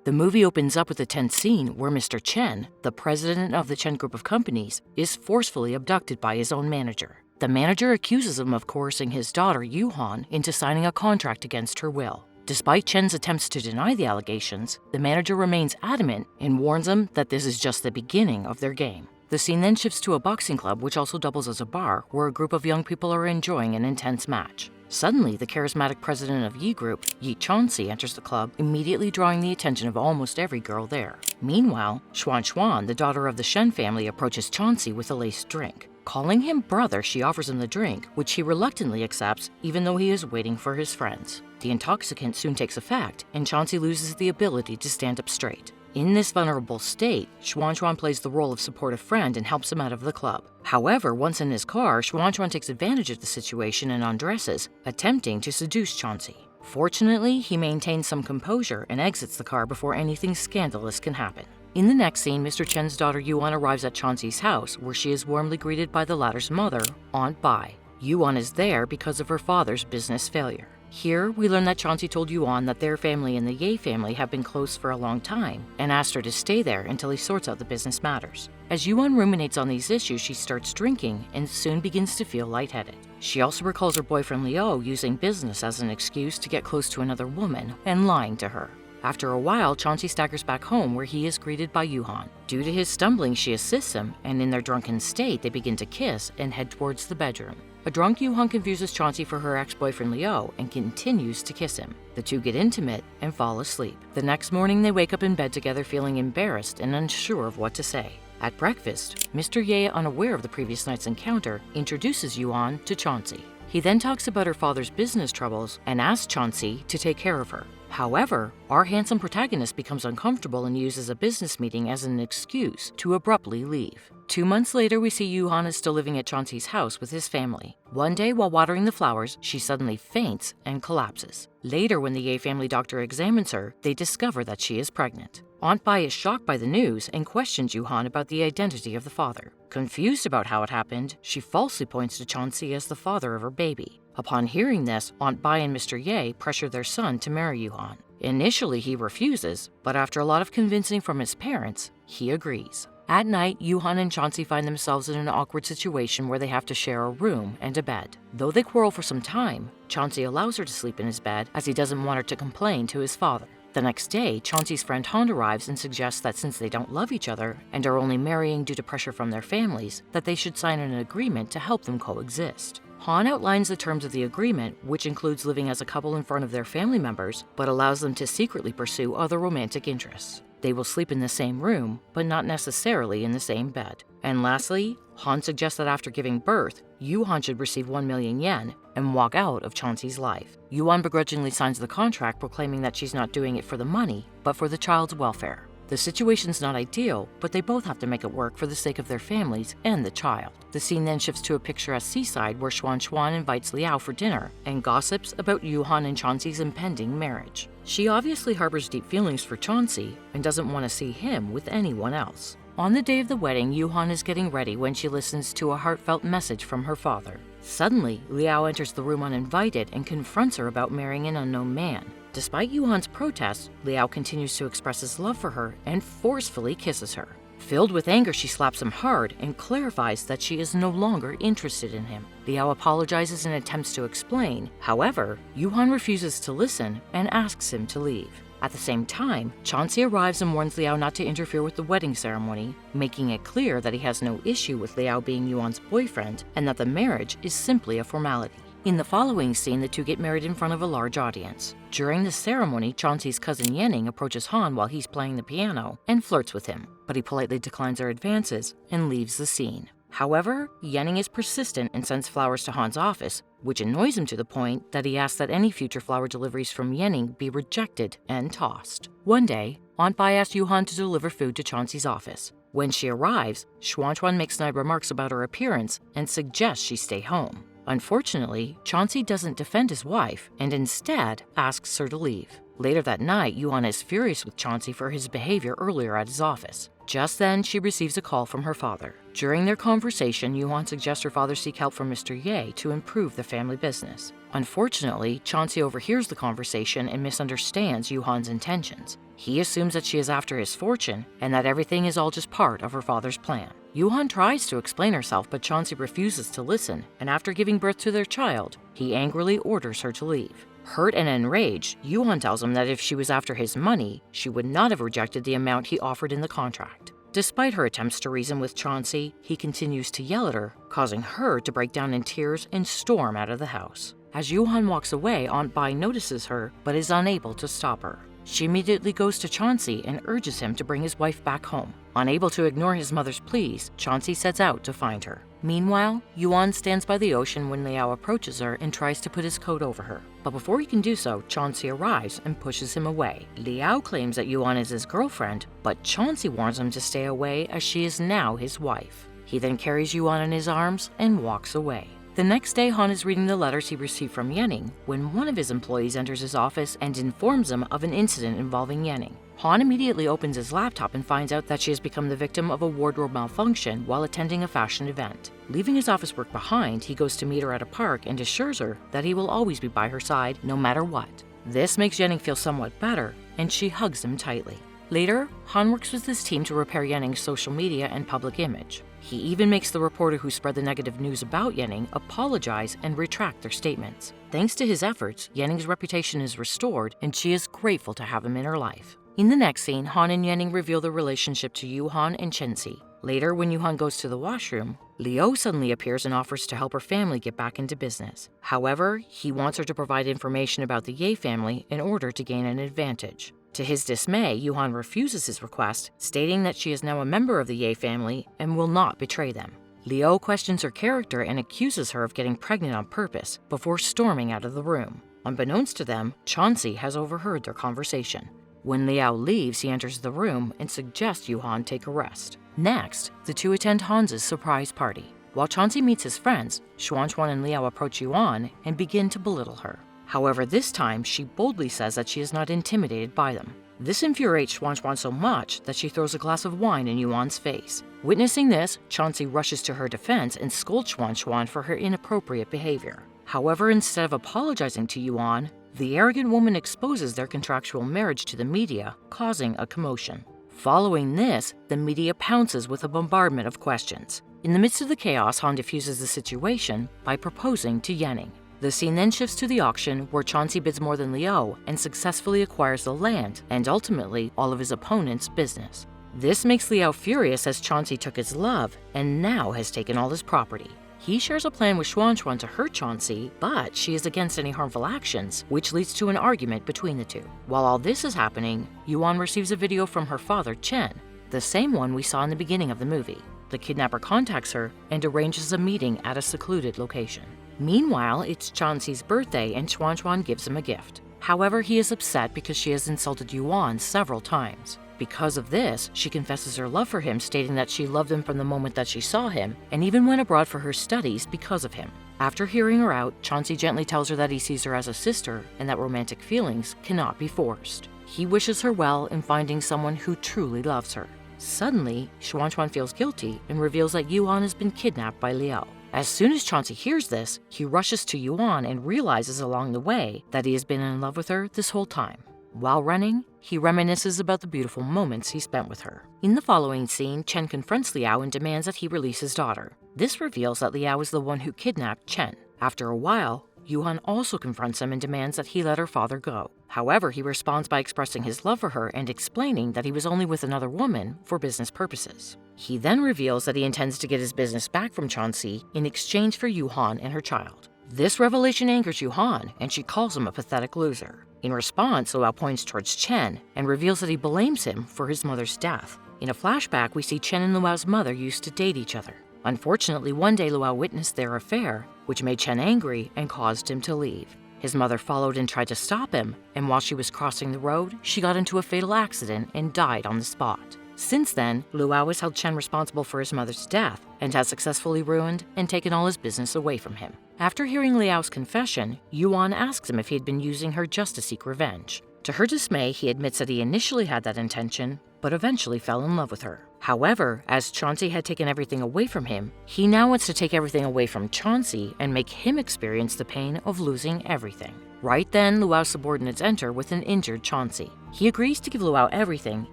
The movie opens up with a tense scene where Mr. Chen, the president of the Chen Group of companies, is forcefully abducted by his own manager. The manager accuses him of coercing his daughter, Yuhan, into signing a contract against her will. Despite Chen's attempts to deny the allegations, the manager remains adamant and warns him that this is just the beginning of their game. The scene then shifts to a boxing club which also doubles as a bar, where a group of young people are enjoying an intense match. Suddenly, the charismatic president of Yi Group, Yi Chauncey, enters the club, immediately drawing the attention of almost every girl there. Meanwhile, Xuan, the daughter of the Shen family, approaches Chauncey with a laced drink. Calling him brother, she offers him the drink, which he reluctantly accepts even though he is waiting for his friends. The intoxicant soon takes effect, and Chauncey loses the ability to stand up straight. In this vulnerable state, Xuan plays the role of supportive friend and helps him out of the club. However, once in his car, Xuan takes advantage of the situation and undresses, attempting to seduce Chauncey. Fortunately, he maintains some composure and exits the car before anything scandalous can happen. In the next scene, Mr. Chen's daughter Yuan arrives at Chauncey's house, where she is warmly greeted by the latter's mother, Aunt Bai. Yuan is there because of her father's business failure. Here, we learn that Chauncey told Yuan that their family and the Ye family have been close for a long time and asked her to stay there until he sorts out the business matters. As Yuan ruminates on these issues, she starts drinking and soon begins to feel lightheaded. She also recalls her boyfriend Liu using business as an excuse to get close to another woman and lying to her. After a while, Chauncey staggers back home where he is greeted by Yuhan. Due to his stumbling, she assists him, and in their drunken state, they begin to kiss and head towards the bedroom. A drunk Yuhan confuses Chauncey for her ex-boyfriend Liu and continues to kiss him. The two get intimate and fall asleep. The next morning, they wake up in bed together feeling embarrassed and unsure of what to say. At breakfast, Mr. Ye, unaware of the previous night's encounter, introduces Yuan to Chauncey. He then talks about her father's business troubles and asks Chauncey to take care of her. However, our handsome protagonist becomes uncomfortable and uses a business meeting as an excuse to abruptly leave. 2 months later, we see Yuhan is still living at Chauncey's house with his family. One day, while watering the flowers, she suddenly faints and collapses. Later, when the Ye family doctor examines her, they discover that she is pregnant. Aunt Bai is shocked by the news and questions Yuhan about the identity of the father. Confused about how it happened, she falsely points to Chauncey as the father of her baby. Upon hearing this, Aunt Bai and Mr. Ye pressure their son to marry Yuhan. Initially, he refuses, but after a lot of convincing from his parents, he agrees. At night, Yuhan and Chauncey find themselves in an awkward situation where they have to share a room and a bed. Though they quarrel for some time, Chauncey allows her to sleep in his bed as he doesn't want her to complain to his father. The next day, Chauncey's friend Han arrives and suggests that since they don't love each other and are only marrying due to pressure from their families, that they should sign an agreement to help them coexist. Han outlines the terms of the agreement, which includes living as a couple in front of their family members, but allows them to secretly pursue other romantic interests. They will sleep in the same room, but not necessarily in the same bed. And lastly, Han suggests that after giving birth, Yuhan should receive 1 million yen and walk out of Chauncey's life. Yuan begrudgingly signs the contract, proclaiming that she's not doing it for the money, but for the child's welfare. The situation's not ideal, but they both have to make it work for the sake of their families and the child. The scene then shifts to a picturesque seaside where Xuan invites Liao for dinner and gossips about Yuhan and Chauncey's impending marriage. She obviously harbors deep feelings for Chauncey and doesn't want to see him with anyone else. On the day of the wedding, Yuhan is getting ready when she listens to a heartfelt message from her father. Suddenly, Liao enters the room uninvited and confronts her about marrying an unknown man. Despite Yuhan's protests, Liao continues to express his love for her and forcefully kisses her. Filled with anger, she slaps him hard and clarifies that she is no longer interested in him. Liao apologizes and attempts to explain. However, Yuhan refuses to listen and asks him to leave. At the same time, Chauncey arrives and warns Liao not to interfere with the wedding ceremony, making it clear that he has no issue with Liao being Yuan's boyfriend and that the marriage is simply a formality. In the following scene, the two get married in front of a large audience. During the ceremony, Chauncey's cousin Yanning approaches Han while he's playing the piano and flirts with him, but he politely declines her advances and leaves the scene. However, Yanning is persistent and sends flowers to Han's office, which annoys him to the point that he asks that any future flower deliveries from Yanning be rejected and tossed. One day, Aunt Bai asks Yuhan to deliver food to Chauncey's office. When she arrives, Xuan makes snide remarks about her appearance and suggests she stay home. Unfortunately, Chauncey doesn't defend his wife and instead asks her to leave. Later that night, Yuan is furious with Chauncey for his behavior earlier at his office. Just then, she receives a call from her father. During their conversation, Yuhan suggests her father seek help from Mr. Ye to improve the family business. Unfortunately, Chauncey overhears the conversation and misunderstands Yuhan's intentions. He assumes that she is after his fortune and that everything is all just part of her father's plan. Yuhan tries to explain herself, but Chauncey refuses to listen, and after giving birth to their child, he angrily orders her to leave. Hurt and enraged, Yuhan tells him that if she was after his money, she would not have rejected the amount he offered in the contract. Despite her attempts to reason with Chauncey, he continues to yell at her, causing her to break down in tears and storm out of the house. As Yuhan walks away, Aunt Bai notices her, but is unable to stop her. She immediately goes to Chauncey and urges him to bring his wife back home. Unable to ignore his mother's pleas, Chauncey sets out to find her. Meanwhile, Yuan stands by the ocean when Liao approaches her and tries to put his coat over her. But before he can do so, Chauncey arrives and pushes him away. Liao claims that Yuan is his girlfriend, but Chauncey warns him to stay away as she is now his wife. He then carries Yuan in his arms and walks away. The next day, Han is reading the letters he received from Yanning when one of his employees enters his office and informs him of an incident involving Yanning. Han immediately opens his laptop and finds out that she has become the victim of a wardrobe malfunction while attending a fashion event. Leaving his office work behind, he goes to meet her at a park and assures her that he will always be by her side no matter what. This makes Yanning feel somewhat better, and she hugs him tightly. Later, Han works with his team to repair Yanning's social media and public image. He even makes the reporter who spread the negative news about Yanning apologize and retract their statements. Thanks to his efforts, Yanning's reputation is restored, and she is grateful to have him in her life. In the next scene, Han and Yanning reveal their relationship to Yuhan and Chenxi. Later, when Yuhan goes to the washroom, Liu suddenly appears and offers to help her family get back into business. However, he wants her to provide information about the Ye family in order to gain an advantage. To his dismay, Yuhan refuses his request, stating that she is now a member of the Ye family and will not betray them. Liu questions her character and accuses her of getting pregnant on purpose before storming out of the room. Unbeknownst to them, Chauncey has overheard their conversation. When Liao leaves, he enters the room and suggests Yuhan take a rest. Next, the two attend Hans's surprise party. While Chauncey meets his friends, Xuanxuan and Liao approach Yuan and begin to belittle her. However, this time, she boldly says that she is not intimidated by them. This infuriates Xuanxuan so much that she throws a glass of wine in Yuan's face. Witnessing this, Chauncey rushes to her defense and scolds Xuanxuan for her inappropriate behavior. However, instead of apologizing to Yuan, the arrogant woman exposes their contractual marriage to the media, causing a commotion. Following this, the media pounces with a bombardment of questions. In the midst of the chaos, Han diffuses the situation by proposing to Yanning. The scene then shifts to the auction, where Chauncey bids more than Liu and successfully acquires the land and ultimately all of his opponent's business. This makes Liu furious as Chauncey took his love and now has taken all his property. He shares a plan with Xuanxuan to hurt Chauncey, but she is against any harmful actions, which leads to an argument between the two. While all this is happening, Yuan receives a video from her father, Chen, the same one we saw in the beginning of the movie. The kidnapper contacts her and arranges a meeting at a secluded location. Meanwhile, it's Chauncey's birthday and Xuanxuan gives him a gift. However, he is upset because she has insulted Yuan several times. Because of this, she confesses her love for him, stating that she loved him from the moment that she saw him and even went abroad for her studies because of him. After hearing her out, Chauncey gently tells her that he sees her as a sister and that romantic feelings cannot be forced. He wishes her well in finding someone who truly loves her. Suddenly, Xuanxuan feels guilty and reveals that Yuan has been kidnapped by Liu. As soon as Chauncey hears this, he rushes to Yuan and realizes along the way that he has been in love with her this whole time. While running, he reminisces about the beautiful moments he spent with her. In the following scene, Chen confronts Liao and demands that he release his daughter. This reveals that Liao is the one who kidnapped Chen. After a while, Yuan also confronts him and demands that he let her father go. However, he responds by expressing his love for her and explaining that he was only with another woman for business purposes. He then reveals that he intends to get his business back from Chauncey in exchange for Yuhan and her child. This revelation angers Yuhan, and she calls him a pathetic loser. In response, Liao points towards Chen and reveals that he blames him for his mother's death. In a flashback, we see Chen and Liao's mother used to date each other. Unfortunately, one day Liao witnessed their affair, which made Chen angry and caused him to leave. His mother followed and tried to stop him, and while she was crossing the road, she got into a fatal accident and died on the spot. Since then, Liao has held Chen responsible for his mother's death and has successfully ruined and taken all his business away from him. After hearing Liao's confession, Yuan asks him if he had been using her just to seek revenge. To her dismay, he admits that he initially had that intention, but eventually fell in love with her. However, as Chauncey had taken everything away from him, he now wants to take everything away from Chauncey and make him experience the pain of losing everything. Right then, Luau's subordinates enter with an injured Chauncey. He agrees to give Luau everything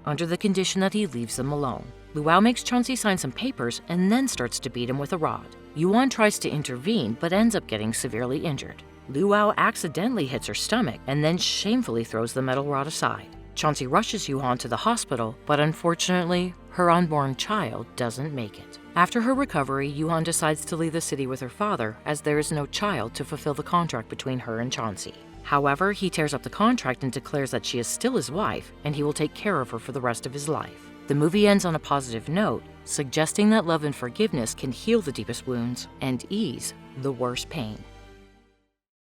under the condition that he leaves them alone. Luau makes Chauncey sign some papers and then starts to beat him with a rod. Yuan tries to intervene but ends up getting severely injured. Luau accidentally hits her stomach and then shamefully throws the metal rod aside. Chauncey rushes Yuan to the hospital, but unfortunately, her unborn child doesn't make it. After her recovery, Yuan decides to leave the city with her father as there is no child to fulfill the contract between her and Chauncey. However, he tears up the contract and declares that she is still his wife and he will take care of her for the rest of his life. The movie ends on a positive note, suggesting that love and forgiveness can heal the deepest wounds and ease the worst pain.